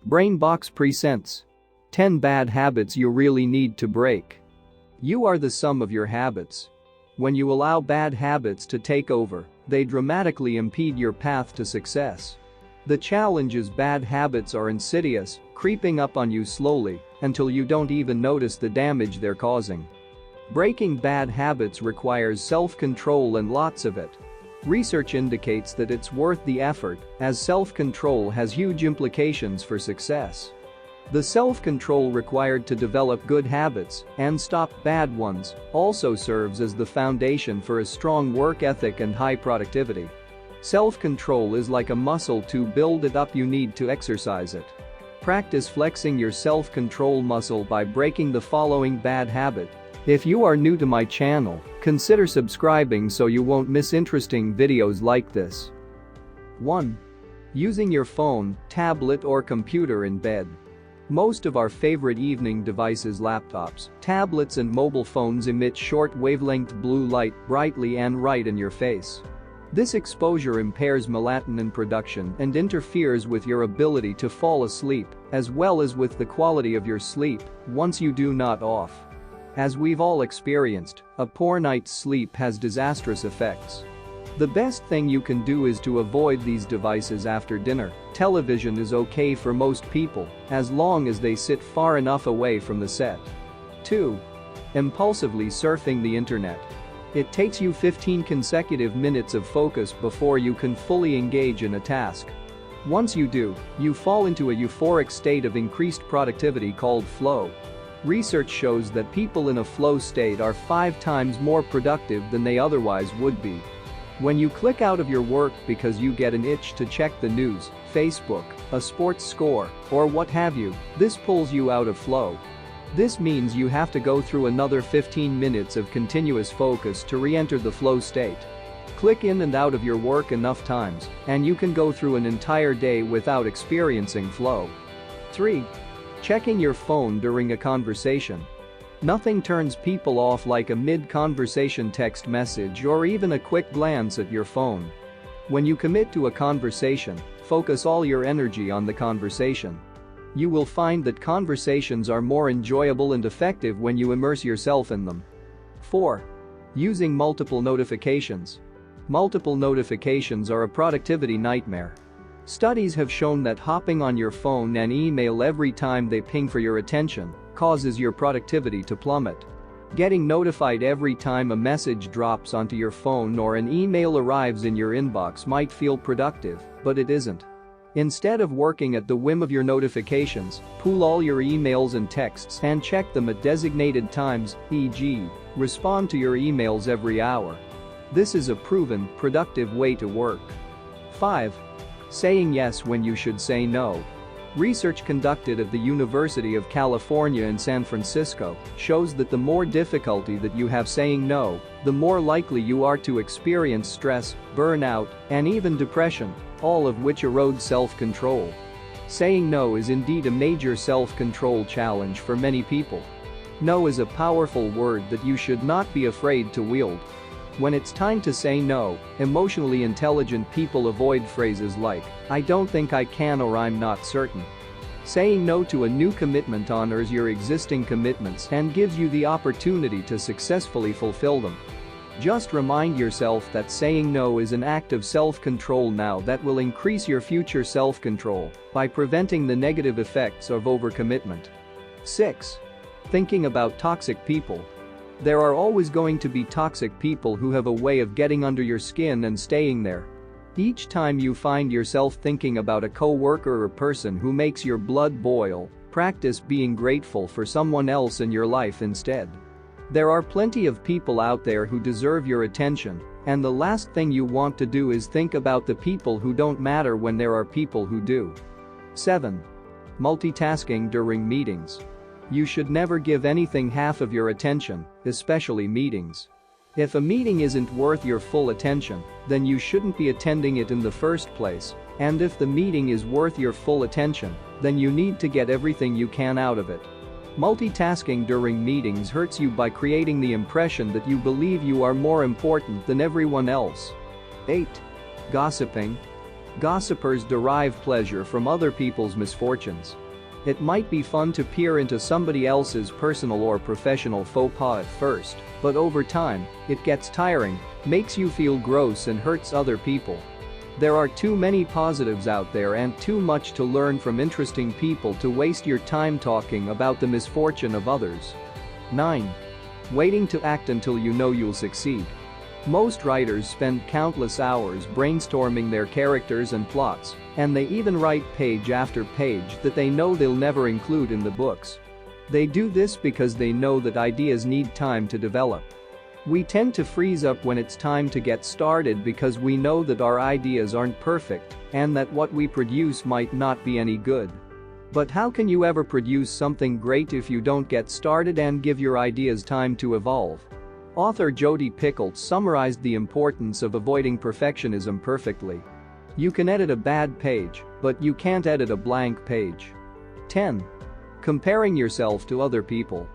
BRAINBOX presents 10 bad habits you really need to break. You are the sum of your habits. When you allow bad habits to take over, they dramatically impede your path to success. The challenge is bad habits are insidious, creeping up on you slowly until you don't even notice the damage they're causing. Breaking bad habits requires self-control and lots of it. Research indicates that it's worth the effort, as self-control has huge implications for success. The self-control required to develop good habits and stop bad ones also serves as the foundation for a strong work ethic and high productivity. Self-control is like a muscle. To build it up, you need to exercise it. Practice flexing your self-control muscle by breaking the following bad habit. If you are new to my channel, consider subscribing so you won't miss interesting videos like this. 1. Using your phone, tablet or computer in bed. Most of our favorite evening devices, laptops, tablets and mobile phones emit short wavelength blue light brightly and right in your face. This exposure impairs melatonin production and interferes with your ability to fall asleep, as well as with the quality of your sleep once you do not off. As we've all experienced, a poor night's sleep has disastrous effects. The best thing you can do is to avoid these devices after dinner. Television is okay for most people, as long as they sit far enough away from the set. 2. Impulsively surfing the internet. It takes you 15 consecutive minutes of focus before you can fully engage in a task. Once you do, you fall into a euphoric state of increased productivity called flow. Research shows that people in a flow state are 5 times more productive than they otherwise would be. When you click out of your work because you get an itch to check the news, Facebook, a sports score, or what have you, this pulls you out of flow. This means you have to go through another 15 minutes of continuous focus to re-enter the flow state. Click in and out of your work enough times, and you can go through an entire day without experiencing flow. 3. Checking your phone during a conversation. Nothing turns people off like a mid-conversation text message or even a quick glance at your phone. When you commit to a conversation, focus all your energy on the conversation. You will find that conversations are more enjoyable and effective when you immerse yourself in them. 4. Using multiple notifications. Multiple notifications are a productivity nightmare. Studies have shown that hopping on your phone and email every time they ping for your attention causes your productivity to plummet. Getting notified every time a message drops onto your phone or an email arrives in your inbox might feel productive, but it isn't. Instead of working at the whim of your notifications, pool all your emails and texts and check them at designated times, e.g., respond to your emails every hour. This is a proven, productive way to work. 5. Saying yes when you should say no. Research conducted at the University of California in San Francisco shows that the more difficulty that you have saying no, the more likely you are to experience stress, burnout, and even depression, all of which erode self-control. Saying no is indeed a major self-control challenge for many people. No is a powerful word that you should not be afraid to wield. When it's time to say no, emotionally intelligent people avoid phrases like, "I don't think I can" or "I'm not certain." Saying no to a new commitment honors your existing commitments and gives you the opportunity to successfully fulfill them. Just remind yourself that saying no is an act of self-control now that will increase your future self-control by preventing the negative effects of overcommitment. 6. Thinking about toxic people. There are always going to be toxic people who have a way of getting under your skin and staying there. Each time you find yourself thinking about a co-worker or person who makes your blood boil, practice being grateful for someone else in your life instead. There are plenty of people out there who deserve your attention, and the last thing you want to do is think about the people who don't matter when there are people who do. 7. Multitasking during meetings. You should never give anything half of your attention, especially meetings. If a meeting isn't worth your full attention, then you shouldn't be attending it in the first place, and if the meeting is worth your full attention, then you need to get everything you can out of it. Multitasking during meetings hurts you by creating the impression that you believe you are more important than everyone else. 8. Gossiping. Gossipers derive pleasure from other people's misfortunes. It might be fun to peer into somebody else's personal or professional faux pas at first, but over time, it gets tiring, makes you feel gross and hurts other people. There are too many positives out there and too much to learn from interesting people to waste your time talking about the misfortune of others. 9. Waiting to act until you know you'll succeed. Most writers spend countless hours brainstorming their characters and plots, and they even write page after page that they know they'll never include in the books. They do this because they know that ideas need time to develop. We tend to freeze up when it's time to get started because we know that our ideas aren't perfect and that what we produce might not be any good. But how can you ever produce something great if you don't get started and give your ideas time to evolve? Author Jodi Picoult summarized the importance of avoiding perfectionism perfectly. You can edit a bad page, but you can't edit a blank page. 10. Comparing yourself to other people.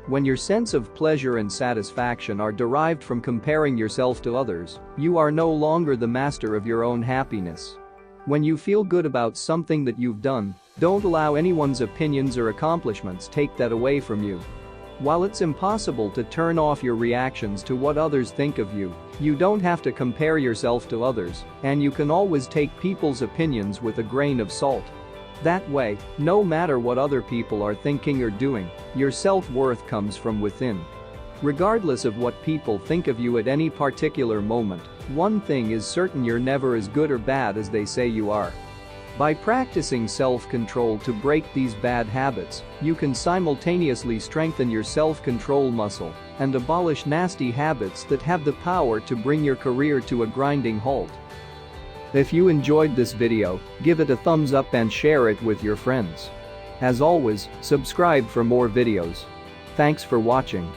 When your sense of pleasure and satisfaction are derived from comparing yourself to others, you are no longer the master of your own happiness. When you feel good about something that you've done, don't allow anyone's opinions or accomplishments take that away from you. While it's impossible to turn off your reactions to what others think of you, you don't have to compare yourself to others, and you can always take people's opinions with a grain of salt. That way, no matter what other people are thinking or doing, your self-worth comes from within. Regardless of what people think of you at any particular moment, one thing is certain: you're never as good or bad as they say you are. By practicing self-control to break these bad habits, you can simultaneously strengthen your self-control muscle and abolish nasty habits that have the power to bring your career to a grinding halt. If you enjoyed this video, give it a thumbs up and share it with your friends. As always, subscribe for more videos. Thanks for watching.